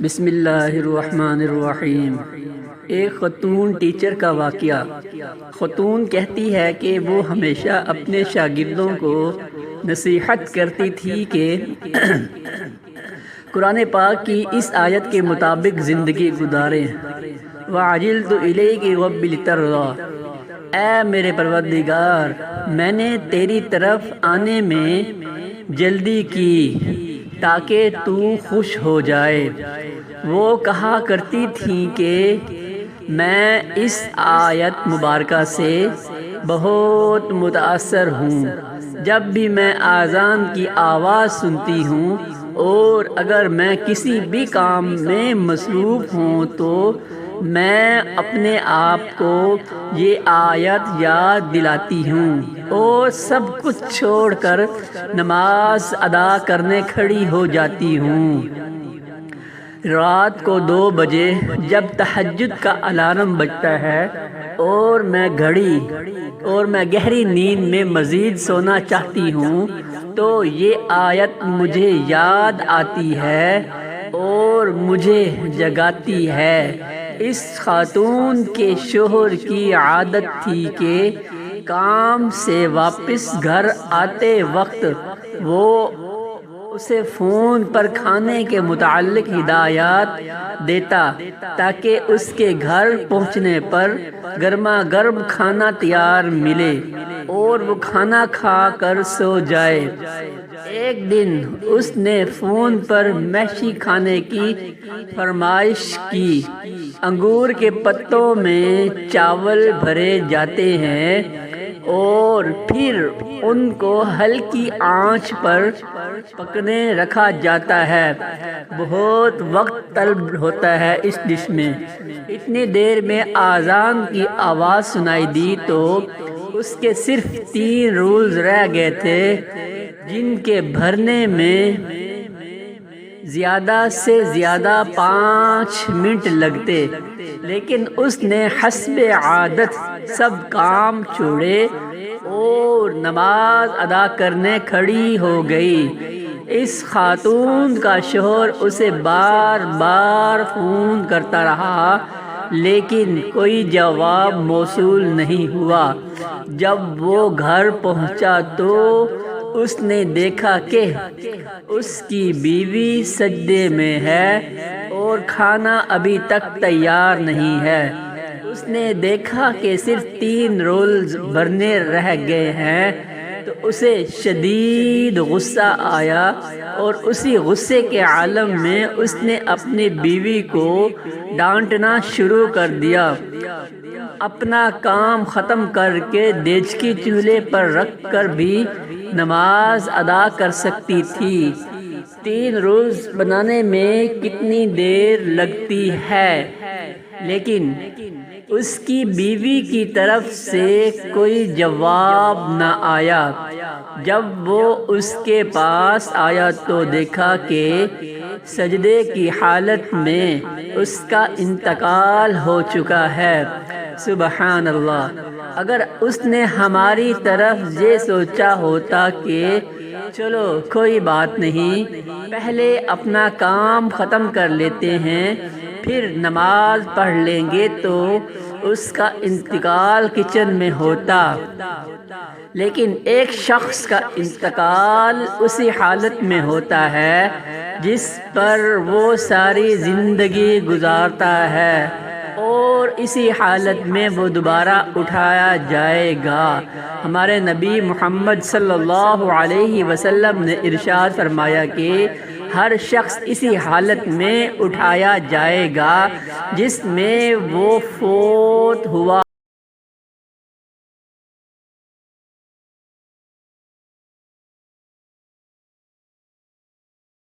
بسم اللہ الرحمن الرحیم۔ ایک خاتون ٹیچر کا واقعہ۔ خاتون کہتی ہے کہ وہ ہمیشہ اپنے شاگردوں کو نصیحت کرتی تھی کہ قرآن پاک کی اس آیت کے مطابق زندگی گزاریں۔ وَعَجِلْتُ إِلَيْكِ رَبِّ لِتَرْضَىٰ، اے میرے پروردگار، میں نے تیری طرف آنے میں جلدی کی تاکہ تو خوش ہو جائے۔ وہ کہا کرتی تھیں کہ میں اس آیت مبارکہ سے بہت متاثر ہوں۔ جب بھی میں اذان کی آواز سنتی ہوں اور اگر میں کسی بھی کام میں مصروف ہوں تو میں اپنے آپ کو یہ آیت یاد دلاتی ہوں اور سب کچھ چھوڑ کر نماز ادا کرنے کھڑی ہو جاتی ہوں۔ رات کو 2 بجے جب تہجد کا الارم بجتا ہے اور میں گہری نیند میں مزید سونا چاہتی ہوں تو یہ آیت مجھے یاد آتی ہے اور مجھے جگاتی ہے۔ اس خاتون کے شوہر کی عادت تھی کہ کام سے واپس گھر آتے وقت وہ اسے فون پر کھانے کے متعلق ہدایات دیتا تاکہ اس کے گھر پہنچنے پر گرما گرم کھانا تیار ملے اور وہ کھانا کھا کر سو جائے۔ ایک دن اس نے فون پر محشی کھانے کی فرمائش کی۔ انگور کے پتوں میں چاول بھرے جاتے ہیں اور پھر ان کو ہلکی آنچ پر پکنے رکھا جاتا ہے۔ بہت وقت طلب ہوتا ہے اس ڈش میں۔ اتنی دیر میں اذان کی آواز سنائی دی تو اس کے صرف 3 رولز رہ گئے تھے جن کے بھرنے میں زیادہ سے زیادہ 5 منٹ لگتے، لیکن اس نے حسب عادت سب کام چھوڑے اور نماز ادا کرنے کھڑی ہو گئی۔ اس خاتون کا شوہر اسے بار بار فون کرتا رہا لیکن کوئی جواب موصول نہیں ہوا۔ جب وہ گھر پہنچا تو اس نے دیکھا کہ اس کی بیوی سجدے میں ہے اور کھانا ابھی تک تیار نہیں ہے۔ اس نے دیکھا کہ صرف 3 رولز بھرنے رہ گئے ہیں تو اسے شدید غصہ آیا اور اسی غصے کے عالم میں اس نے اپنی بیوی کو ڈانٹنا شروع کر دیا۔ اپنا کام ختم کر کے دیچکی چولہے پر رکھ کر بھی نماز ادا کر سکتی تھی۔ 3 رولز بنانے میں کتنی دیر لگتی ہے، لیکن اس کی بیوی کی طرف سے کوئی جواب نہ آیا۔ جب وہ اس کے پاس آیا تو دیکھا کہ سجدے کی حالت میں اس کا انتقال ہو چکا ہے۔ سبحان اللہ! اگر اس نے ہماری طرف یہ سوچا ہوتا کہ چلو کوئی بات نہیں، پہلے اپنا کام ختم کر لیتے ہیں پھر نماز پڑھ لیں گے، تو اس کا انتقال کچن میں ہوتا۔ لیکن ایک شخص کا انتقال اسی حالت میں ہوتا ہے جس پر وہ ساری زندگی گزارتا ہے اور اسی حالت میں وہ دوبارہ اٹھایا جائے گا۔ ہمارے نبی محمد صلی اللہ علیہ وسلم نے ارشاد فرمایا کہ ہر شخص اسی حالت میں اٹھایا جائے گا جس میں وہ فوت ہوا۔